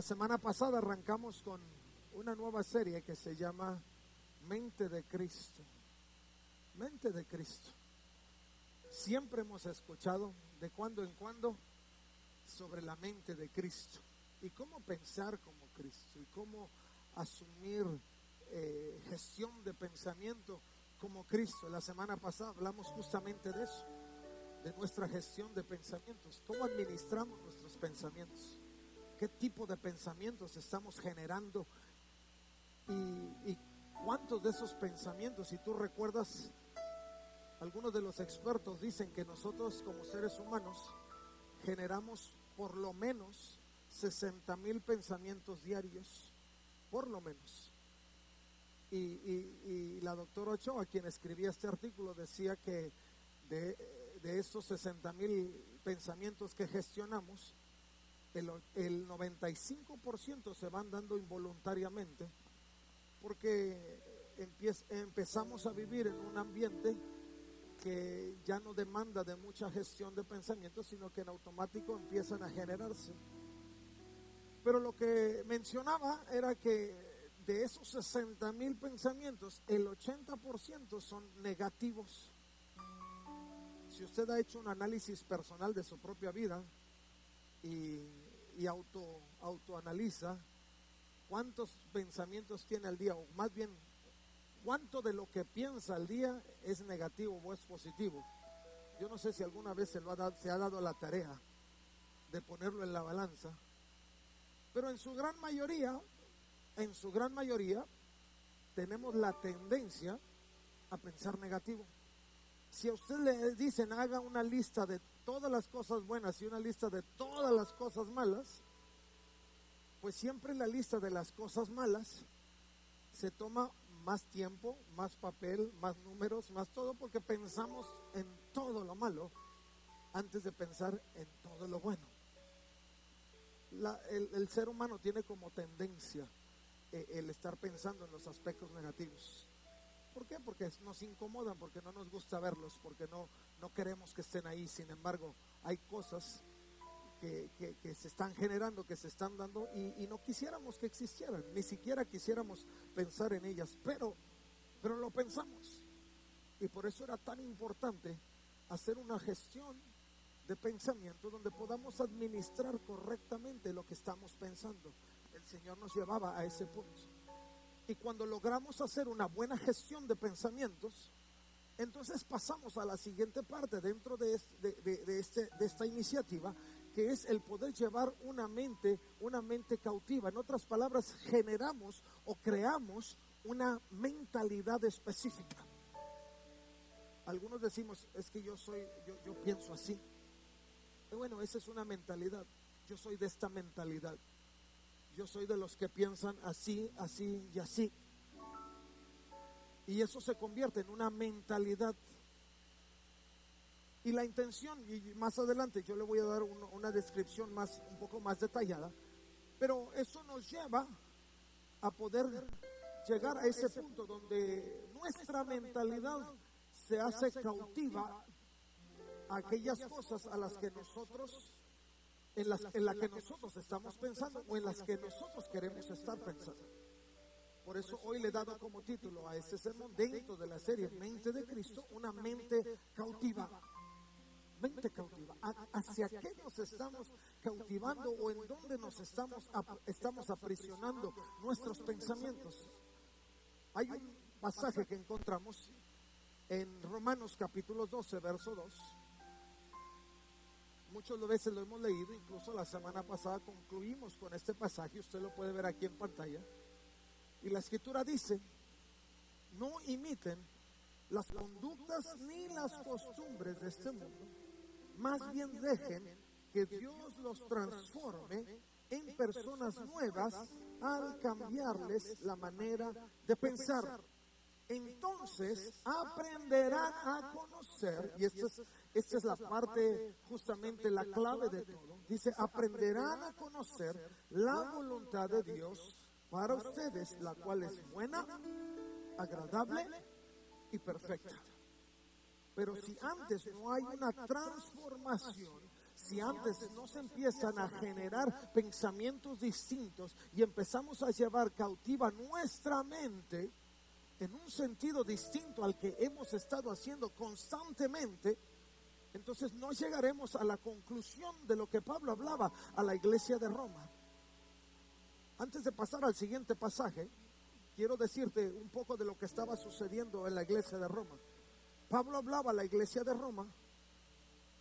La semana pasada arrancamos con una nueva serie que se llama Mente de Cristo. Mente de Cristo. Siempre hemos escuchado de cuando en cuando sobre la mente de Cristo y cómo pensar como Cristo y cómo asumir gestión de pensamiento como Cristo. La semana pasada hablamos justamente de eso, de nuestra gestión de pensamientos, cómo administramos nuestros pensamientos, qué tipo de pensamientos estamos generando y cuántos de esos pensamientos, si tú recuerdas, algunos de los expertos dicen que nosotros como seres humanos generamos por lo menos 60,000 pensamientos diarios, por lo menos. Y la doctora Ochoa, quien escribía este artículo, decía que de esos 60,000 pensamientos que gestionamos, el 95% se van dando involuntariamente, porque empezamos a vivir en un ambiente que ya no demanda de mucha gestión de pensamientos, sino que en automático empiezan a generarse. Pero lo que mencionaba era que de esos 60,000 pensamientos, el 80% son negativos. Si usted ha hecho un análisis personal de su propia vida y autoanaliza cuántos pensamientos tiene al día, o más bien cuánto de lo que piensa al día es negativo o es positivo. Yo no sé si alguna vez se ha dado la tarea de ponerlo en la balanza, pero en su gran mayoría tenemos la tendencia a pensar negativo. Si a usted le dicen haga una lista de todas las cosas buenas y una lista de todas las cosas malas, pues siempre la lista de las cosas malas se toma más tiempo, más papel, más números, más todo, porque pensamos en todo lo malo antes de pensar en todo lo bueno. El ser humano tiene como tendencia el estar pensando en los aspectos negativos. ¿Por qué? Porque nos incomodan, porque no nos gusta verlos, porque no queremos que estén ahí. Sin embargo, hay cosas que se están generando, que se están dando y no quisiéramos que existieran, ni siquiera quisiéramos pensar en ellas, pero lo pensamos. Y por eso era tan importante hacer una gestión de pensamiento donde podamos administrar correctamente lo que estamos pensando. El Señor nos llevaba a ese punto. Y cuando logramos hacer una buena gestión de pensamientos, entonces pasamos a la siguiente parte dentro de esta iniciativa, que es el poder llevar una mente cautiva. En otras palabras, generamos o creamos una mentalidad específica. Algunos decimos, es que yo pienso así. Y bueno, esa es una mentalidad. Yo soy de esta mentalidad. Yo soy de los que piensan así, así y así. Y eso se convierte en una mentalidad. Y la intención, y más adelante yo le voy a dar una descripción un poco más detallada, pero eso nos lleva a poder llegar a ese punto donde nuestra mentalidad se hace cautiva a aquellas cosas a las que nosotros, en la que nosotros estamos pensando o en las que nosotros queremos estar pensando. Por eso hoy le he dado como título a este sermón, dentro de la serie Mente de Cristo, una mente cautiva. Mente cautiva. ¿Hacia qué nos estamos cautivando o en dónde nos estamos aprisionando nuestros pensamientos? Hay un pasaje que encontramos en Romanos capítulo 12, verso 2. Muchas veces lo hemos leído, incluso la semana pasada concluimos con este pasaje, usted lo puede ver aquí en pantalla. Y la escritura dice, no imiten las conductas ni las costumbres de este mundo, más bien dejen que Dios los transforme en personas nuevas al cambiarles la manera de pensar. Entonces aprenderán a conocer, y esta es la parte, justamente la clave de todo. Dice, aprenderán a conocer la voluntad de Dios para ustedes, la cual es buena, agradable y perfecta. Pero si antes no hay una transformación, si antes no se empiezan a generar pensamientos distintos y empezamos a llevar cautiva nuestra mente en un sentido distinto al que hemos estado haciendo constantemente, entonces no llegaremos a la conclusión de lo que Pablo hablaba a la iglesia de Roma. Antes de pasar al siguiente pasaje, quiero decirte un poco de lo que estaba sucediendo en la iglesia de Roma. Pablo hablaba a la iglesia de Roma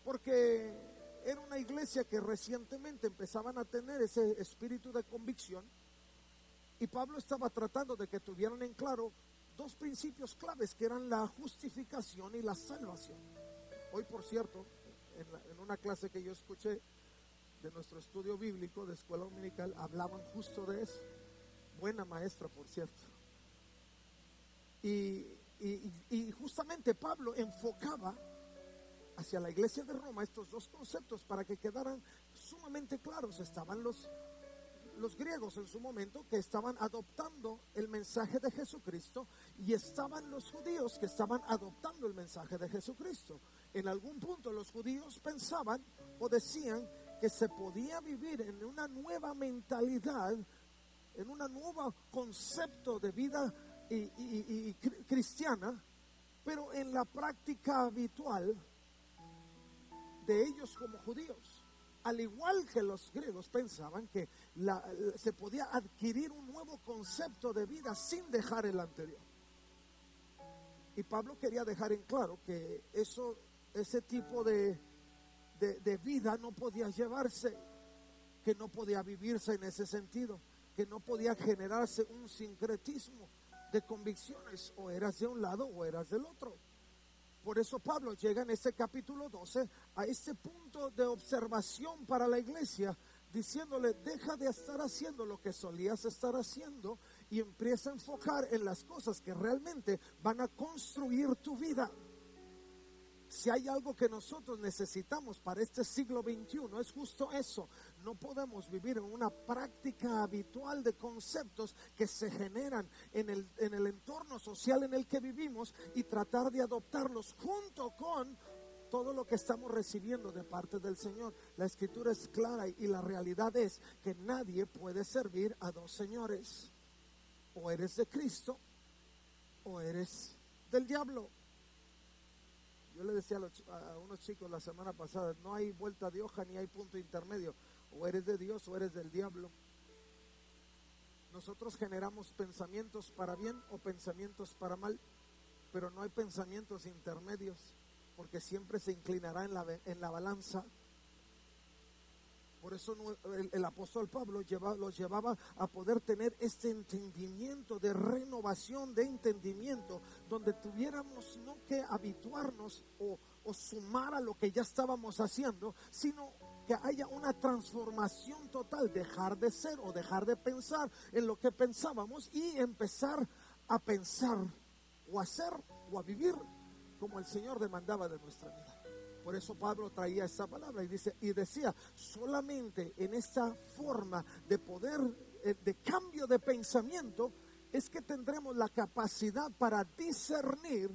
porque era una iglesia que recientemente empezaban a tener ese espíritu de convicción, y Pablo estaba tratando de que tuvieran en claro dos principios claves, que eran la justificación y la salvación. Hoy, por cierto, en una clase que yo escuché de nuestro estudio bíblico de escuela dominical, hablaban justo de eso. Buena maestra, por cierto. Y justamente Pablo enfocaba hacia la iglesia de Roma estos dos conceptos para que quedaran sumamente claros. Estaban los griegos en su momento que estaban adoptando el mensaje de Jesucristo, y estaban los judíos que estaban adoptando el mensaje de Jesucristo. En algún punto los judíos pensaban o decían que se podía vivir en una nueva mentalidad, en un nuevo concepto de vida y cristiana, pero en la práctica habitual de ellos como judíos, al igual que los griegos, pensaban que se podía adquirir un nuevo concepto de vida sin dejar el anterior. Y Pablo quería dejar en claro que ese tipo de vida no podía llevarse, que no podía vivirse en ese sentido, que no podía generarse un sincretismo de convicciones, o eras de un lado o eras del otro. Por eso Pablo llega en este capítulo 12 a este punto de observación para la iglesia, diciéndole: deja de estar haciendo lo que solías estar haciendo y empieza a enfocar en las cosas que realmente van a construir tu vida. Si hay algo que nosotros necesitamos para este siglo XXI, es justo eso. No podemos vivir en una práctica habitual de conceptos que se generan en el entorno social en el que vivimos, y tratar de adoptarlos junto con todo lo que estamos recibiendo de parte del Señor. La escritura es clara, y la realidad es que nadie puede servir a dos señores. O eres de Cristo o eres del diablo. Yo le decía a unos chicos la semana pasada: no hay vuelta de hoja ni hay punto intermedio. O eres de Dios o eres del diablo. Nosotros generamos pensamientos para bien o pensamientos para mal, pero no hay pensamientos intermedios, porque siempre se inclinará en la balanza. Por eso el apóstol Pablo los llevaba a poder tener este entendimiento de renovación de entendimiento, donde tuviéramos no que habituarnos o sumar a lo que ya estábamos haciendo, sino que haya una transformación total, dejar de ser o dejar de pensar en lo que pensábamos y empezar a pensar o a hacer o a vivir como el Señor demandaba de nuestra vida. Por eso Pablo traía esta palabra y decía: solamente en esta forma de poder, de cambio de pensamiento, es que tendremos la capacidad para discernir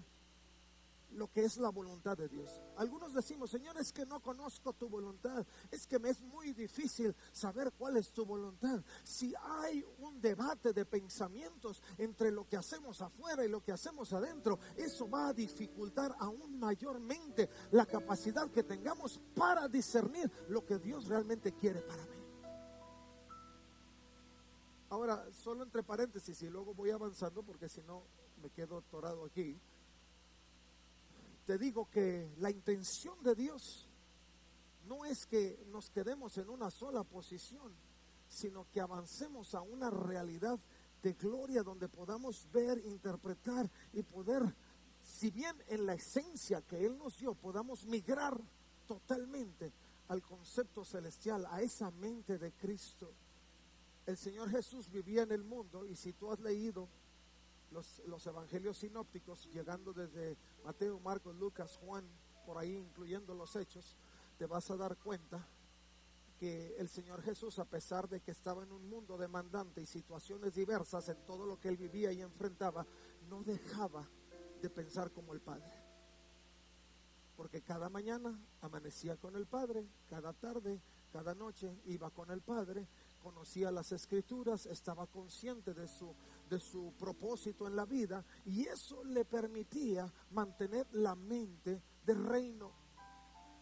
lo que es la voluntad de Dios. Algunos decimos: Señor, es que no conozco tu voluntad, es que me es muy difícil saber cuál es tu voluntad. Si hay un debate de pensamientos entre lo que hacemos afuera y lo que hacemos adentro, eso va a dificultar aún mayormente la capacidad que tengamos para discernir lo que Dios realmente quiere para mí. Ahora, solo entre paréntesis, y luego voy avanzando porque si no me quedo atorado aquí. Te digo que la intención de Dios no es que nos quedemos en una sola posición, sino que avancemos a una realidad de gloria donde podamos ver, interpretar y poder, si bien en la esencia que Él nos dio, podamos migrar totalmente al concepto celestial, a esa mente de Cristo. El Señor Jesús vivía en el mundo, y si tú has leído los evangelios sinópticos, llegando desde Mateo, Marcos, Lucas, Juan, por ahí incluyendo los Hechos, te vas a dar cuenta que el Señor Jesús, a pesar de que estaba en un mundo demandante y situaciones diversas en todo lo que Él vivía y enfrentaba, no dejaba de pensar como el Padre. porque cada mañana amanecía con el Padre, cada tarde, cada noche iba con el Padre, conocía las Escrituras, estaba consciente de su propósito en la vida, y eso le permitía mantener la mente del reino,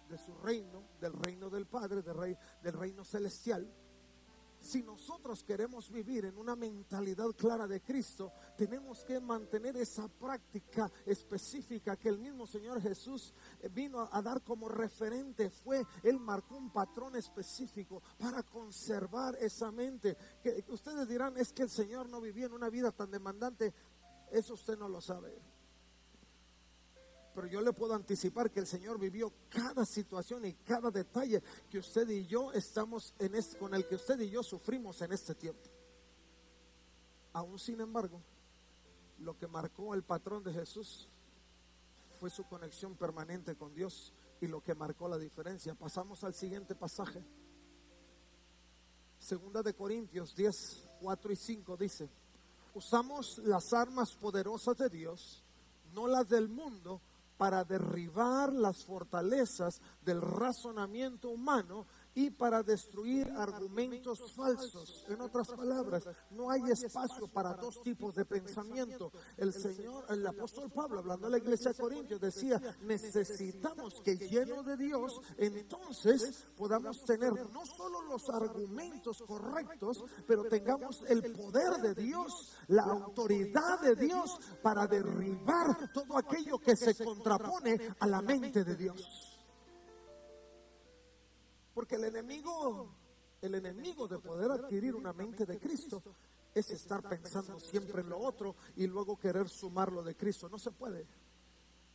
de su reino, del reino del Padre, del reino celestial. Si nosotros queremos vivir en una mentalidad clara de Cristo, tenemos que mantener esa práctica específica que el mismo Señor Jesús vino a dar como referente. Él marcó un patrón específico para conservar esa mente. Que ustedes dirán, es que el Señor no vivía en una vida tan demandante. Eso usted no lo sabe. Pero yo le puedo anticipar que el Señor vivió cada situación y cada detalle que usted y yo estamos con el que usted y yo sufrimos en este tiempo. Aún sin embargo, lo que marcó el patrón de Jesús fue su conexión permanente con Dios, y lo que marcó la diferencia. Pasamos al siguiente pasaje. Segunda de Corintios 10, 4 y 5 dice: usamos las armas poderosas de Dios, no las del mundo, para derribar las fortalezas del razonamiento humano y para destruir argumentos falsos. En otras palabras, no hay espacio para dos tipos de pensamiento. El apóstol Pablo, hablando a la iglesia de Corintios, decía: necesitamos que, lleno de Dios, entonces podamos tener no solo los argumentos correctos, pero tengamos el poder de Dios, la autoridad de Dios, para derribar todo aquello que se contrapone a la mente de Dios. Porque el enemigo de poder adquirir una mente de Cristo es estar pensando siempre en lo otro y luego querer sumar lo de Cristo. No se puede.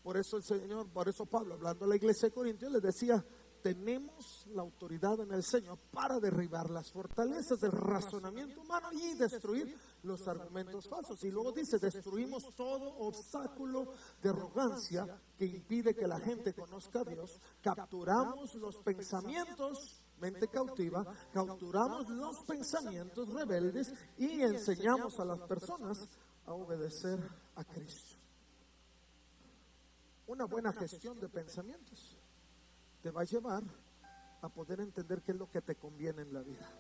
Por eso Pablo, hablando a la iglesia de Corintios, les decía: tenemos la autoridad en el Señor para derribar las fortalezas del razonamiento humano y destruir los argumentos falsos. Y luego dice: destruimos todo obstáculo de arrogancia que impide que la gente conozca a Dios, capturamos los pensamientos, mente cautiva, capturamos los pensamientos rebeldes y enseñamos a las personas a obedecer a Cristo. Una buena gestión de pensamientos te va a llevar a poder entender qué es lo que te conviene en la vida.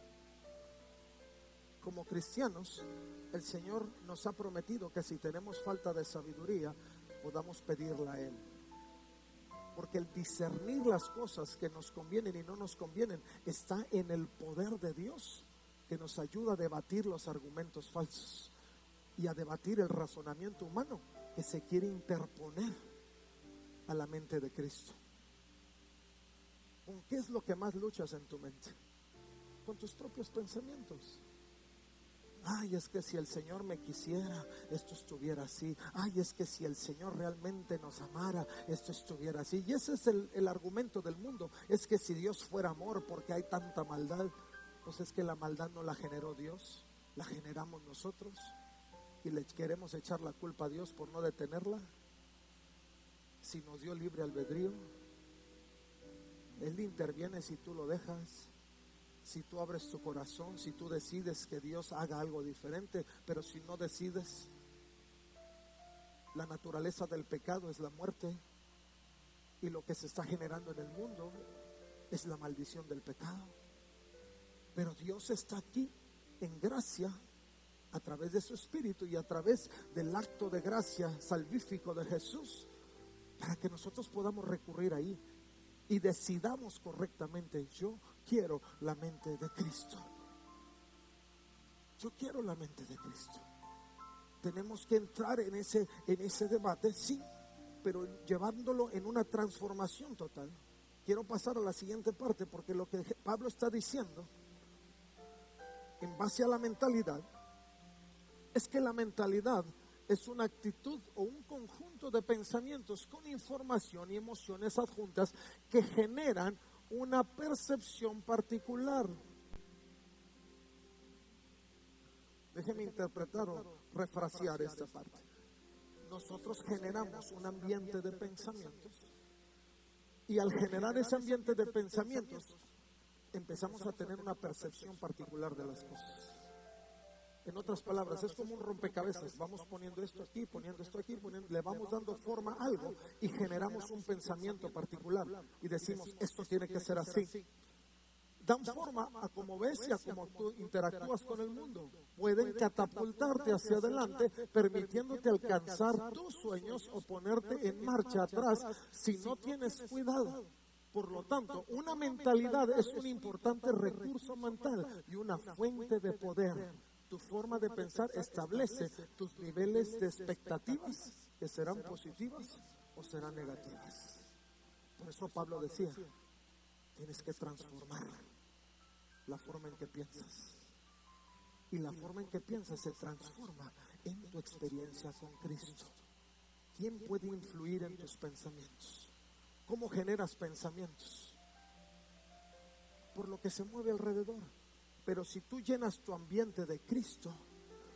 Como cristianos, el Señor nos ha prometido que si tenemos falta de sabiduría, podamos pedirla a Él. Porque el discernir las cosas que nos convienen y no nos convienen está en el poder de Dios, que nos ayuda a debatir los argumentos falsos y a debatir el razonamiento humano que se quiere interponer a la mente de Cristo. ¿Con qué es lo que más luchas en tu mente? Con tus propios pensamientos. Ay, es que si el Señor me quisiera, esto estuviera así. Ay, es que si el Señor realmente nos amara, esto estuviera así. Y ese es el argumento del mundo. Es que si Dios fuera amor, ¿porque hay tanta maldad? Pues es que la maldad no la generó Dios, la generamos nosotros, y le queremos echar la culpa a Dios por no detenerla. Si nos dio libre albedrío, Él interviene si tú lo dejas, si tú abres tu corazón, si tú decides que Dios haga algo diferente. Pero si no decides, la naturaleza del pecado es la muerte, y lo que se está generando en el mundo es la maldición del pecado. Pero Dios está aquí en gracia, a través de su Espíritu y a través del acto de gracia salvífico de Jesús, para que nosotros podamos recurrir ahí y decidamos correctamente: yo quiero la mente de Cristo. Yo quiero la mente de Cristo. Tenemos que entrar en ese debate, sí, pero llevándolo en una transformación total. Quiero pasar a la siguiente parte, porque lo que Pablo está diciendo en base a la mentalidad es que la mentalidad es una actitud o un conjunto de pensamientos con información y emociones adjuntas que generan una percepción particular. Déjeme interpretar o refrasear esta parte. Nosotros generamos un ambiente de pensamientos, y al generar ese ambiente de pensamientos empezamos a tener una percepción particular de las cosas. En otras palabras, es como un rompecabezas. Vamos poniendo esto aquí, le vamos dando forma a algo y generamos un pensamiento particular y decimos, esto tiene que ser así. Dan forma a cómo ves y a cómo tú interactúas con el mundo. Pueden catapultarte hacia adelante, permitiéndote alcanzar tus sueños o ponerte en marcha atrás si no tienes cuidado. Por lo tanto, una mentalidad es un importante recurso mental y una fuente de poder. Tu forma de pensar establece tus niveles de expectativas, que serán positivas o serán negativas. Por eso Pablo decía, tienes que transformar la forma en que piensas. Y la forma en que piensas se transforma en tu experiencia con Cristo. ¿Quién puede influir en tus pensamientos? ¿Cómo generas pensamientos? Por lo que se mueve alrededor. Pero si tú llenas tu ambiente de Cristo,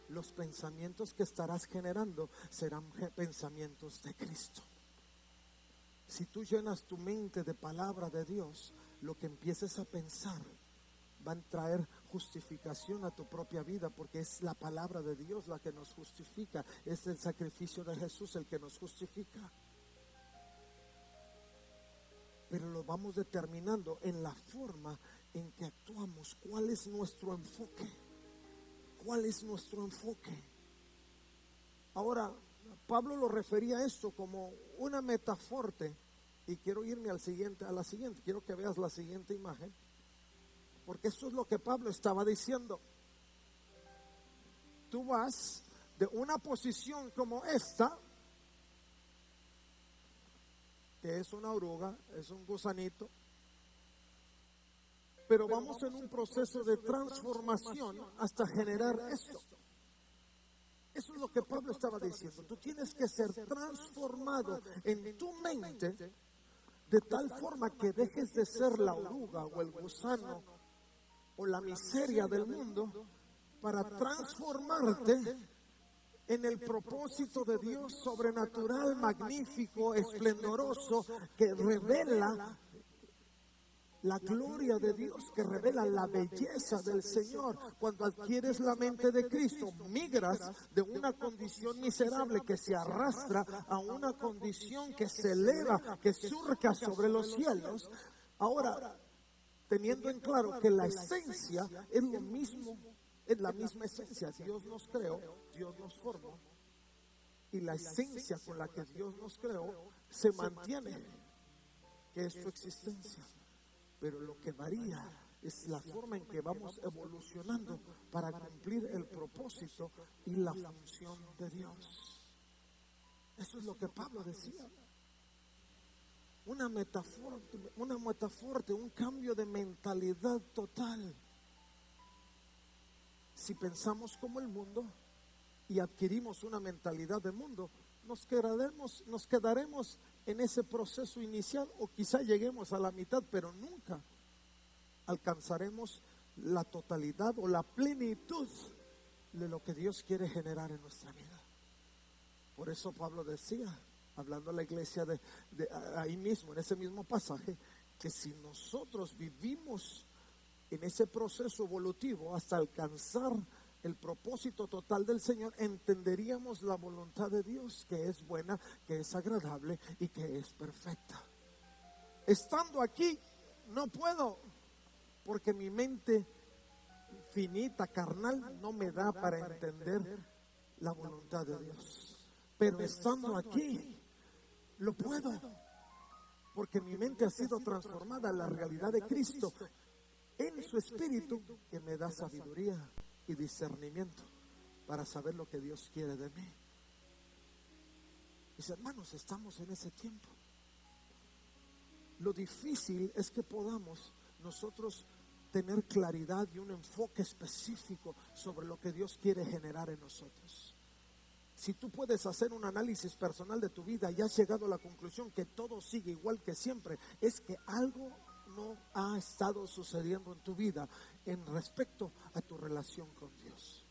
los pensamientos que estarás generando serán pensamientos de Cristo. Si tú llenas tu mente de palabra de Dios, lo que empieces a pensar va a traer justificación a tu propia vida, porque es la palabra de Dios la que nos justifica. Es el sacrificio de Jesús el que nos justifica. Pero lo vamos determinando en la forma en que actuamos. ¿Cuál es nuestro enfoque? ¿Cuál es nuestro enfoque? Ahora, Pablo lo refería a esto como una metaforte, y quiero irme a la siguiente. Quiero que veas la siguiente imagen, porque esto es lo que Pablo estaba diciendo. Tú vas de una posición como esta, que es una oruga, es un gusanito, pero vamos en un proceso de transformación hasta generar esto. Eso es lo que Pablo estaba diciendo. Tú tienes que ser transformado en tu mente de tal forma que dejes de ser la oruga o el gusano o la miseria del mundo para transformarte en el propósito de Dios sobrenatural, magnífico, esplendoroso, que revela la gloria de Dios, que revela la belleza del Señor. Cuando adquieres la mente de Cristo, migras de una condición miserable que se arrastra a una condición que se eleva, que surca sobre los cielos. Ahora, teniendo en claro que la esencia es lo mismo, es la misma esencia. Dios nos creó, Dios nos formó, y la esencia con la que Dios nos creó se mantiene, que es su existencia. Pero lo que varía es la forma en que vamos evolucionando para cumplir el propósito y la función de Dios. Eso es lo que Pablo decía. Una metáfora, un cambio de mentalidad total. Si pensamos como el mundo y adquirimos una mentalidad de mundo, nos quedaremos en ese proceso inicial, o quizá lleguemos a la mitad, pero nunca alcanzaremos la totalidad o la plenitud de lo que Dios quiere generar en nuestra vida. Por eso Pablo decía, hablando a la iglesia de ahí mismo, en ese mismo pasaje, que si nosotros vivimos en ese proceso evolutivo hasta alcanzar el propósito total del Señor, entenderíamos la voluntad de Dios, que es buena, que es agradable y que es perfecta. Estando aquí, no puedo, porque mi mente finita, carnal, no me da para entender la voluntad de Dios. Pero estando aquí, lo puedo, porque mi mente ha sido transformada a la realidad de Cristo en su espíritu, que me da sabiduría y discernimiento para saber lo que Dios quiere de mí. Mis hermanos, estamos en ese tiempo. Lo difícil es que podamos nosotros tener claridad y un enfoque específico sobre lo que Dios quiere generar en nosotros. Si tú puedes hacer un análisis personal de tu vida y has llegado a la conclusión que todo sigue igual que siempre, es que algo no ha estado sucediendo en tu vida en respecto a tu relación con Dios.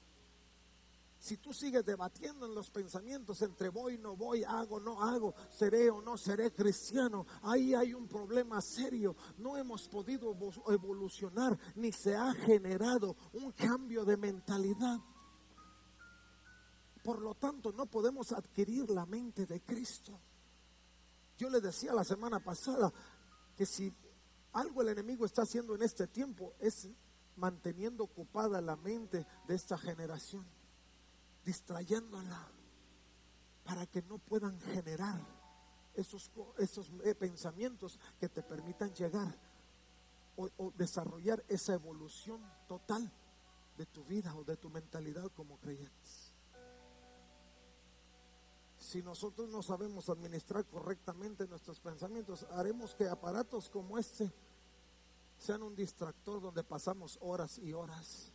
Si tú sigues debatiendo en los pensamientos entre voy, no voy, hago, no hago, seré o no seré cristiano, ahí hay un problema serio. No hemos podido evolucionar, ni se ha generado un cambio de mentalidad. Por lo tanto, no podemos adquirir la mente de Cristo. Yo le decía la semana pasada que si algo el enemigo está haciendo en este tiempo es manteniendo ocupada la mente de esta generación, distrayéndola para que no puedan generar esos pensamientos que te permitan llegar o desarrollar esa evolución total de tu vida o de tu mentalidad como creyentes. Si nosotros no sabemos administrar correctamente nuestros pensamientos, haremos que aparatos como este sean un distractor donde pasamos horas y horas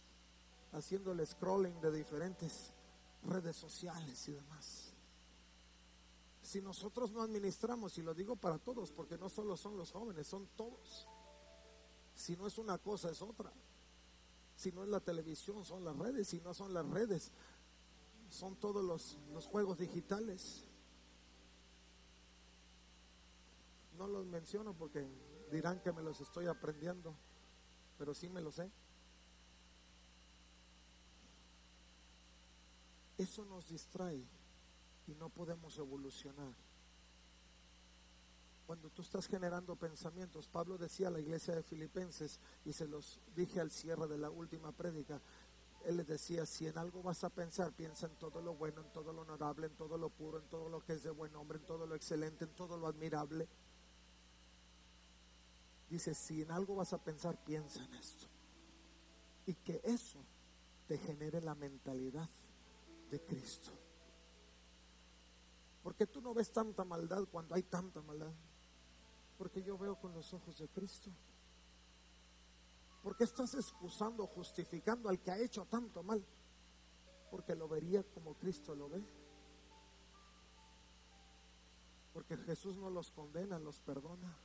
haciendo el scrolling de diferentes redes sociales y demás. Si nosotros no administramos, y lo digo para todos, porque no solo son los jóvenes, son todos. Si no es una cosa, es otra. Si no es la televisión, son las redes. Si no son las redes, son todos los juegos digitales. No los menciono porque dirán que me los estoy aprendiendo, pero sí me los sé. Eso nos distrae y no podemos evolucionar. Cuando tú estás generando pensamientos, Pablo decía a la iglesia de Filipenses, y se los dije al cierre de la última prédica, él les decía: si en algo vas a pensar, piensa en todo lo bueno, en todo lo honorable, en todo lo puro, en todo lo que es de buen hombre, en todo lo excelente, en todo lo admirable. Dice, si en algo vas a pensar, piensa en esto. Y que eso te genere la mentalidad de Cristo. Porque tú no ves tanta maldad cuando hay tanta maldad. Porque yo veo con los ojos de Cristo. ¿Por qué estás excusando o justificando al que ha hecho tanto mal? Porque lo vería como Cristo lo ve. Porque Jesús no los condena, los perdona.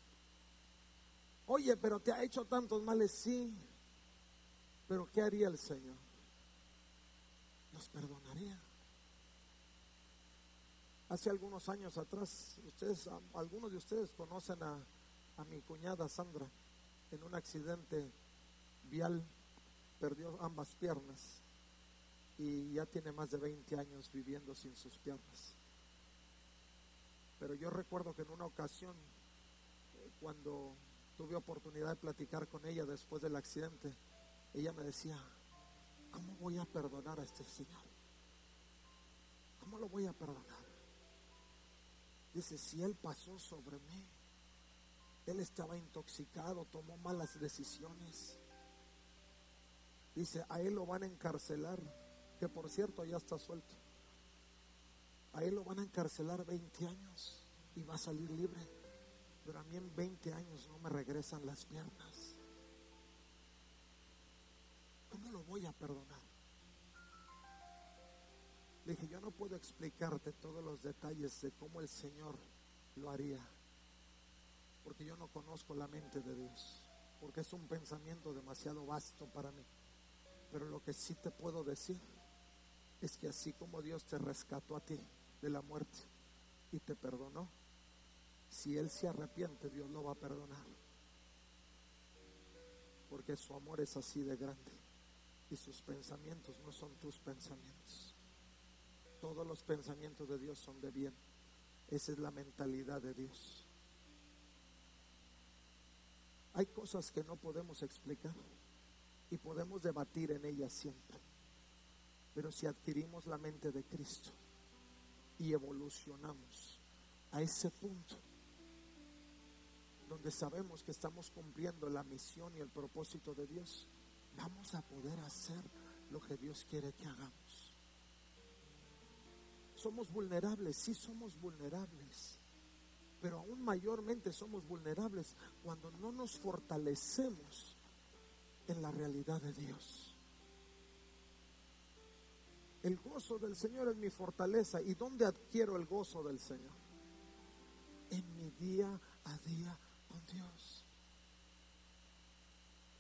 Oye, pero te ha hecho tantos males, sí. Pero ¿qué haría el Señor? Los perdonaría. Hace algunos años atrás, algunos de ustedes conocen a mi cuñada Sandra. En un accidente vial perdió ambas piernas y ya tiene más de 20 años viviendo sin sus piernas. Pero yo recuerdo que en una ocasión, cuando tuve oportunidad de platicar con ella después del accidente, ella me decía: ¿cómo voy a perdonar a este señor? ¿Cómo lo voy a perdonar? Dice, si él pasó sobre mí, él estaba intoxicado, tomó malas decisiones. Dice, a él lo van a encarcelar, que por cierto ya está suelto. A él lo van a encarcelar 20 años y va a salir libre. Pero a mí en 20 años no me regresan las piernas. ¿Cómo lo voy a perdonar? Le dije, yo no puedo explicarte todos los detalles de cómo el Señor lo haría, porque yo no conozco la mente de Dios, porque es un pensamiento demasiado vasto para mí. Pero lo que sí te puedo decir es que así como Dios te rescató a ti de la muerte y te perdonó, si Él se arrepiente, Dios lo va a perdonar, porque su amor es así de grande y sus pensamientos no son tus pensamientos. Todos los pensamientos de Dios son de bien. Esa es la mentalidad de Dios. Hay cosas que no podemos explicar y podemos debatir en ellas siempre. Pero si adquirimos la mente de Cristo y evolucionamos a ese punto donde sabemos que estamos cumpliendo la misión y el propósito de Dios, vamos a poder hacer lo que Dios quiere que hagamos. Somos vulnerables, sí somos vulnerables, pero aún mayormente somos vulnerables cuando no nos fortalecemos en la realidad de Dios. El gozo del Señor es mi fortaleza. ¿Y dónde adquiero el gozo del Señor? En mi día a día con Dios.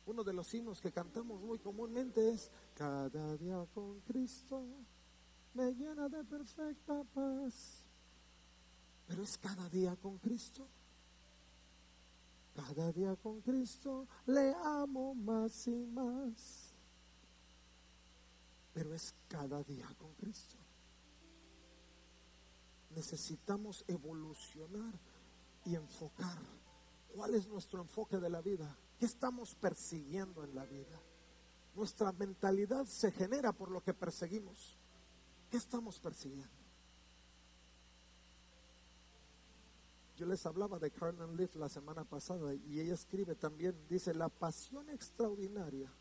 Uno de los himnos que cantamos muy comúnmente es: cada día con Cristo me llena de perfecta paz. Pero es cada día con Cristo. Cada día con Cristo le amo más y más. Pero es cada día con Cristo. necesitamos evolucionar y enfocar. ¿Cuál es nuestro enfoque de la vida? ¿Qué estamos persiguiendo en la vida? Nuestra mentalidad se genera por lo que perseguimos. ¿Qué estamos persiguiendo? Yo les hablaba de Carmen Leaf la semana pasada y ella escribe también, dice: la pasión extraordinaria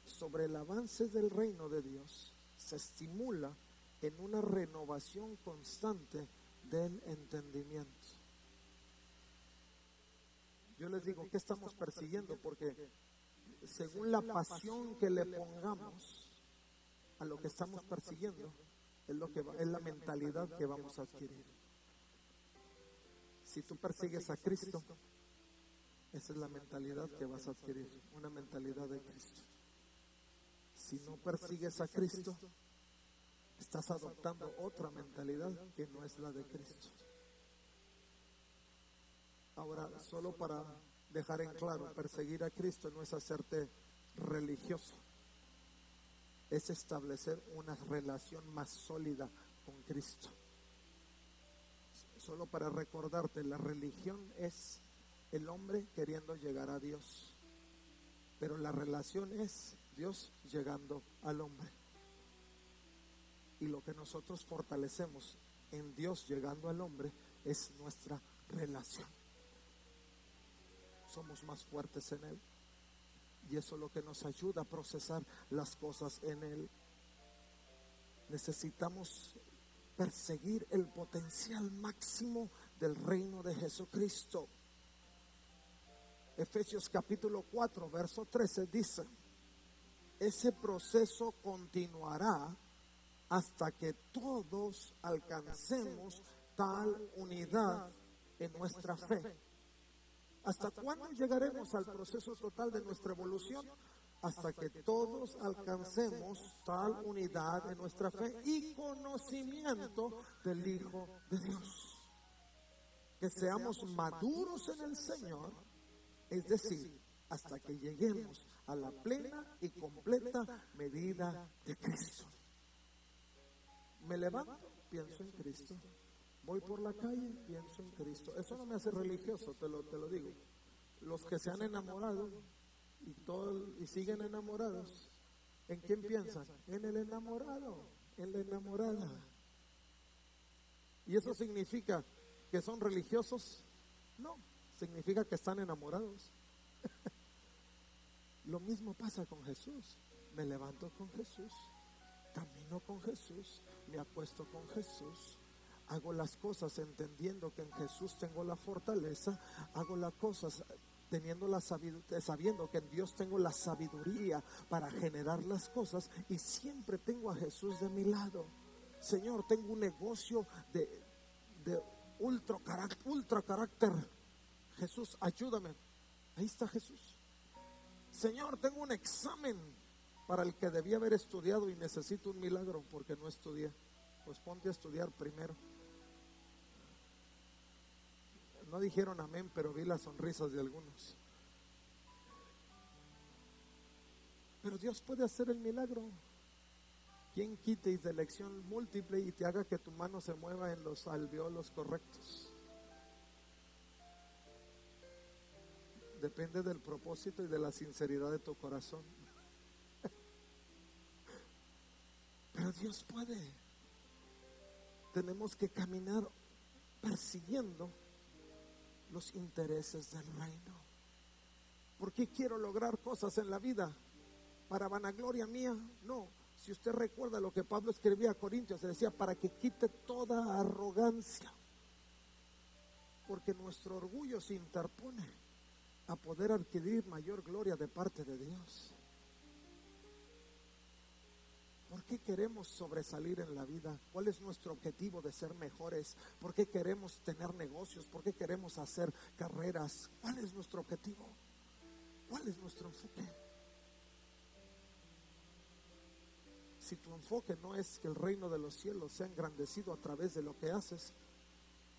sobre el avance del reino de Dios se estimula en una renovación constante del entendimiento. Yo les digo, ¿qué estamos persiguiendo? Porque según la pasión que le pongamos a lo que estamos persiguiendo, es la mentalidad que vamos a adquirir. Si tú persigues a Cristo, esa es la mentalidad que vas a adquirir, una mentalidad de Cristo. Si no persigues a Cristo, estás adoptando otra mentalidad que no es la de Cristo. Ahora, solo para dejar en claro, perseguir a Cristo no es hacerte religioso, es establecer una relación más sólida con Cristo. Solo para recordarte, la religión es el hombre queriendo llegar a Dios, pero la relación es Dios llegando al hombre. Y lo que nosotros fortalecemos en Dios llegando al hombre es nuestra relación. Somos más fuertes en Él, y eso es lo que nos ayuda a procesar las cosas en Él. Necesitamos perseguir el potencial máximo del reino de Jesucristo. Efesios capítulo 4 verso 13 dice: ese proceso continuará hasta que todos alcancemos tal unidad en nuestra fe. ¿Hasta cuándo llegaremos al proceso total de nuestra evolución? Hasta que todos alcancemos tal unidad en nuestra fe y conocimiento del Hijo de Dios. Que seamos maduros en el Señor, es decir, hasta que lleguemos a la plena y completa medida de Cristo. Me levanto, pienso en Cristo. Voy por la calle, pienso en Cristo. Eso no me hace religioso, te lo digo. Los que se han enamorado y siguen enamorados, ¿en quién piensan? En el enamorado, en la enamorada. ¿Y eso significa que son religiosos? No, significa que están enamorados. Lo mismo pasa con Jesús. Me levanto con Jesús, camino con Jesús, me acuesto con Jesús. Hago las cosas entendiendo que en Jesús tengo la fortaleza. Hago las cosas teniendo sabiendo que en Dios tengo la sabiduría para generar las cosas, y siempre tengo a Jesús de mi lado. Señor, tengo un negocio de ultra carácter. Jesús, ayúdame. Ahí está Jesús. Señor, tengo un examen para el que debía haber estudiado y necesito un milagro porque no estudié. Pues ponte a estudiar primero. No dijeron amén, pero vi las sonrisas de algunos. Pero Dios puede hacer el milagro. ¿Quién quite de elección múltiple y te haga que tu mano se mueva en los alveolos correctos? Depende del propósito y de la sinceridad de tu corazón. Pero Dios puede. Tenemos que caminar persiguiendo los intereses del reino. ¿Por qué quiero lograr cosas en la vida? ¿Para vanagloria mía? No. Si usted recuerda lo que Pablo escribía a Corintios, se decía: para que quite toda arrogancia, porque nuestro orgullo se interpone a poder adquirir mayor gloria de parte de Dios. ¿Por qué queremos sobresalir en la vida? ¿Cuál es nuestro objetivo de ser mejores? ¿Por qué queremos tener negocios? ¿Por qué queremos hacer carreras? ¿Cuál es nuestro objetivo? ¿Cuál es nuestro enfoque? Si tu enfoque no es que el reino de los cielos sea engrandecido a través de lo que haces,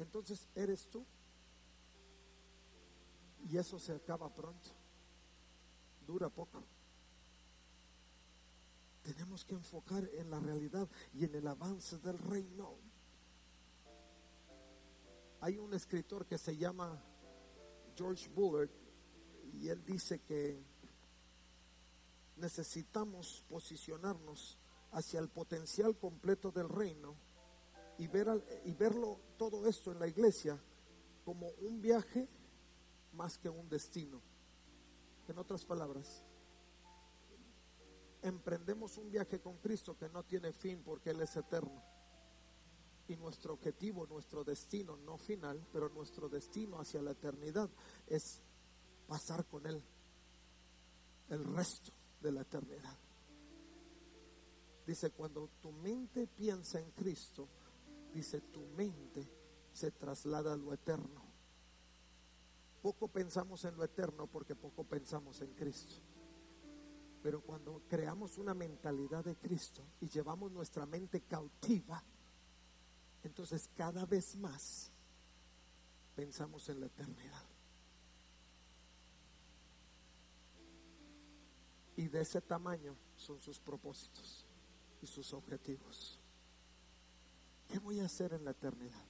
entonces eres tú. Y eso se acaba pronto. Dura poco. Tenemos que enfocar en la realidad y en el avance del reino. Hay un escritor que se llama George Bullard y él dice que necesitamos posicionarnos hacia el potencial completo del reino y verlo todo esto en la iglesia como un viaje más que un destino. En otras palabras, emprendemos un viaje con Cristo que no tiene fin porque Él es eterno. Y nuestro objetivo, nuestro destino, no final, pero nuestro destino hacia la eternidad es pasar con Él el resto de la eternidad. Dice, cuando tu mente piensa en Cristo, dice, tu mente se traslada a lo eterno. Poco pensamos en lo eterno porque poco pensamos en Cristo. Pero cuando creamos una mentalidad de Cristo y llevamos nuestra mente cautiva, entonces cada vez más pensamos en la eternidad. Y de ese tamaño son sus propósitos y sus objetivos. ¿Qué voy a hacer en la eternidad?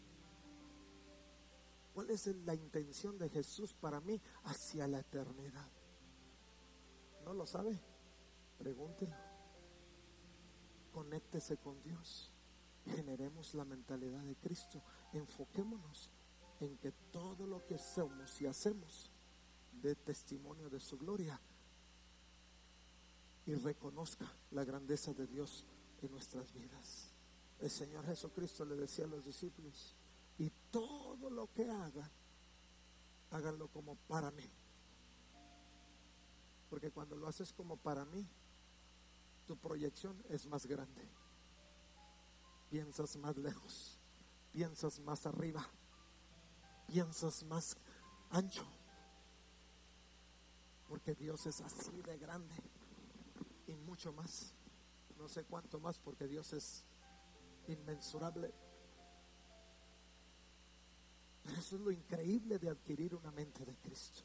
¿Cuál es la intención de Jesús para mí hacia la eternidad? ¿No lo sabe? Pregúntelo. Conéctese con Dios. Generemos la mentalidad de Cristo. Enfoquémonos en que todo lo que somos y hacemos dé testimonio de su gloria y reconozca la grandeza de Dios en nuestras vidas. El Señor Jesucristo le decía a los discípulos, y todo lo que hagan, háganlo como para mí. Porque cuando lo haces como para mí, tu proyección es más grande. Piensas más lejos, piensas más arriba, piensas más ancho. Porque Dios es así de grande y mucho más. No sé cuánto más, porque Dios es inmensurable. Pero eso es lo increíble de adquirir una mente de Cristo.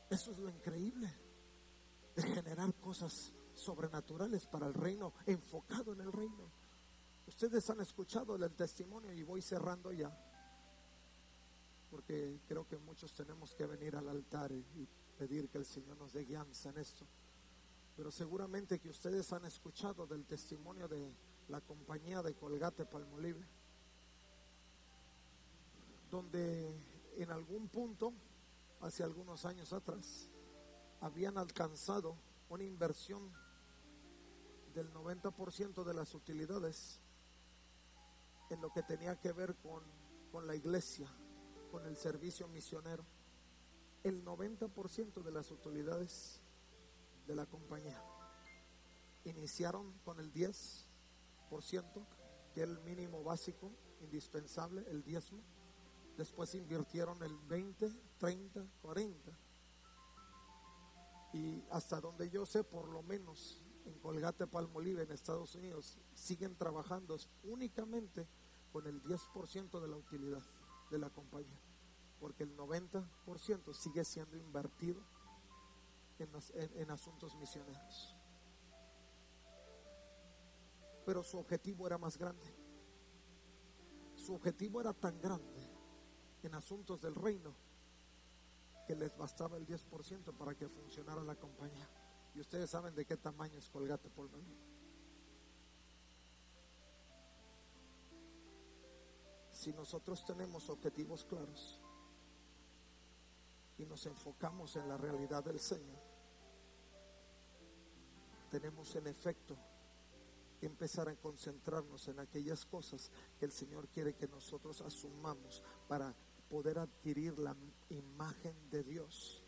Eso es lo increíble de generar cosas sobrenaturales para el reino, enfocado en el reino. Ustedes han escuchado el testimonio, y voy cerrando ya, porque creo que muchos tenemos que venir al altar y pedir que el Señor nos dé guianza en esto. Pero seguramente que ustedes han escuchado del testimonio de la compañía de Colgate-Palmolive, donde en algún punto, hace algunos años atrás, habían alcanzado una inversión del 90% de las utilidades en lo que tenía que ver con la iglesia, con el servicio misionero. El 90% de las utilidades de la compañía iniciaron con el 10%, que es el mínimo básico indispensable, el diezmo. Después invirtieron el 20, 30, 40. Y hasta donde yo sé, por lo menos en Colgate-Palmolive, en Estados Unidos, siguen trabajando únicamente con el 10% de la utilidad de la compañía, porque el 90% sigue siendo invertido en asuntos misioneros. Pero su objetivo era más grande. Su objetivo era tan grande en asuntos del reino que les bastaba el 10% para que funcionara la compañía. Y ustedes saben de qué tamaño es Colgate-Palmolive. Si nosotros tenemos objetivos claros y nos enfocamos en la realidad del Señor, tenemos en efecto que empezar a concentrarnos en aquellas cosas que el Señor quiere que nosotros asumamos para poder adquirir la imagen de Dios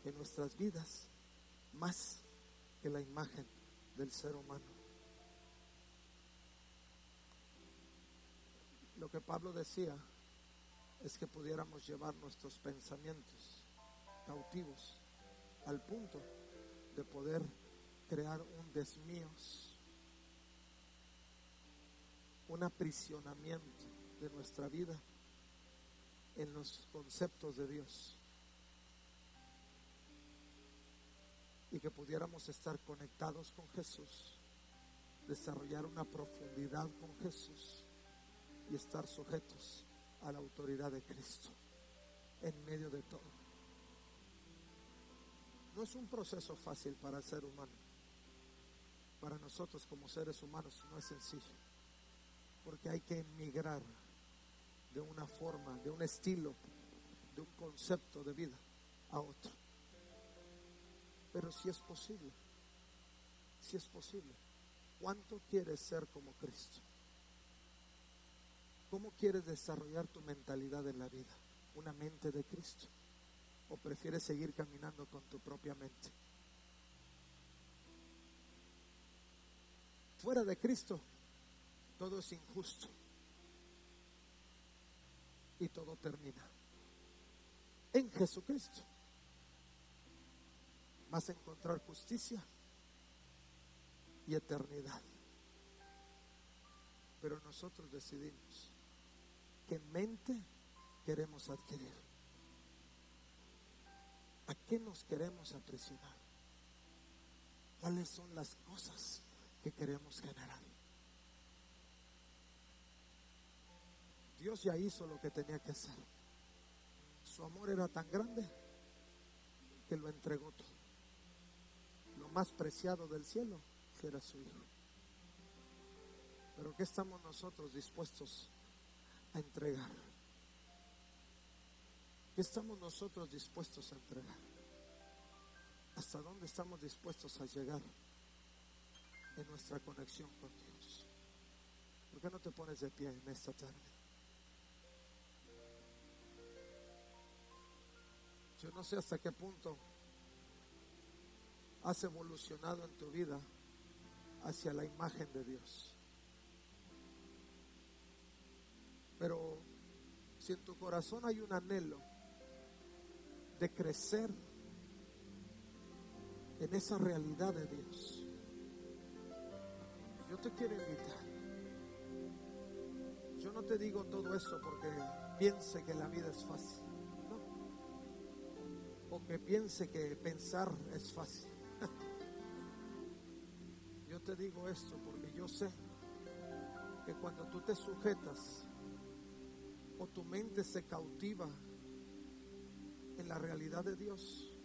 en nuestras vidas, más que la imagen del ser humano. Lo que Pablo decía es que pudiéramos llevar nuestros pensamientos cautivos al punto de poder crear un desmíos, un aprisionamiento de nuestra vida en los conceptos de Dios, y que pudiéramos estar conectados con Jesús, desarrollar una profundidad con Jesús, y estar sujetos a la autoridad de Cristo en medio de todo. No es un proceso fácil para el ser humano. Para nosotros como seres humanos no es sencillo, porque hay que emigrar de una forma, de un estilo, de un concepto de vida a otro. Pero sí es posible, sí es posible. ¿Cuánto quieres ser como Cristo? ¿Cómo quieres desarrollar tu mentalidad en la vida? ¿Una mente de Cristo? ¿O prefieres seguir caminando con tu propia mente? Fuera de Cristo, todo es injusto y todo termina. En Jesucristo vas a encontrar justicia y eternidad. Pero nosotros decidimos qué mente queremos adquirir, a qué nos queremos aprisionar, cuáles son las cosas que queremos generar. Dios ya hizo lo que tenía que hacer. Su amor era tan grande que lo entregó todo. Lo más preciado del cielo, que era su Hijo. Pero ¿qué estamos nosotros dispuestos a entregar? ¿Qué estamos nosotros dispuestos a entregar? ¿Hasta dónde estamos dispuestos a llegar en nuestra conexión con Dios? ¿Por qué no te pones de pie en esta tarde? Yo no sé hasta qué punto has evolucionado en tu vida hacia la imagen de Dios. Pero si en tu corazón hay un anhelo de crecer en esa realidad de Dios, yo te quiero invitar. Yo no te digo todo eso porque piense que la vida es fácil, no, o que piense que pensar es fácil. Yo te digo esto porque yo sé que cuando tú te sujetas o tu mente se cautiva en la realidad de Dios,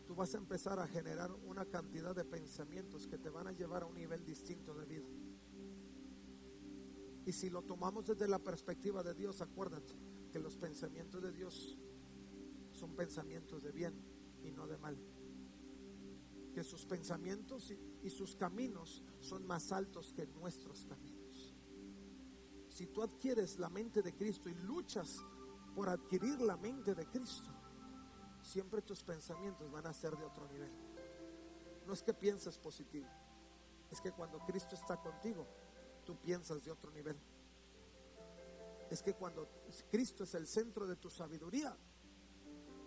tú vas a empezar a generar una cantidad de pensamientos que te van a llevar a un nivel distinto de vida. Y si lo tomamos desde la perspectiva de Dios, acuérdate que los pensamientos de Dios son pensamientos de bien y no de mal. Que sus pensamientos y sus caminos son más altos que nuestros caminos. Si tú adquieres la mente de Cristo y luchas por adquirir la mente de Cristo, siempre tus pensamientos van a ser de otro nivel. No es que pienses positivo, es que cuando Cristo está contigo, tú piensas de otro nivel. Es que cuando Cristo es el centro de tu sabiduría,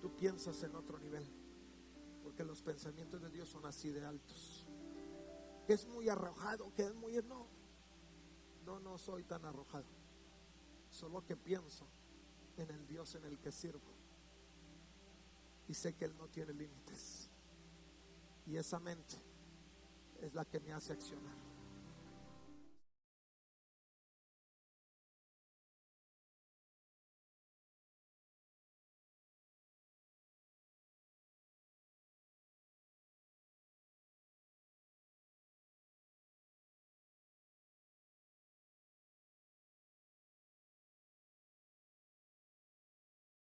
tú piensas en otro nivel. Porque los pensamientos de Dios son así de altos. Que es muy arrojado, que es muy... No soy tan arrojado. Solo que pienso en el Dios en el que sirvo. Y sé que Él no tiene límites. Y esa mente es la que me hace accionar.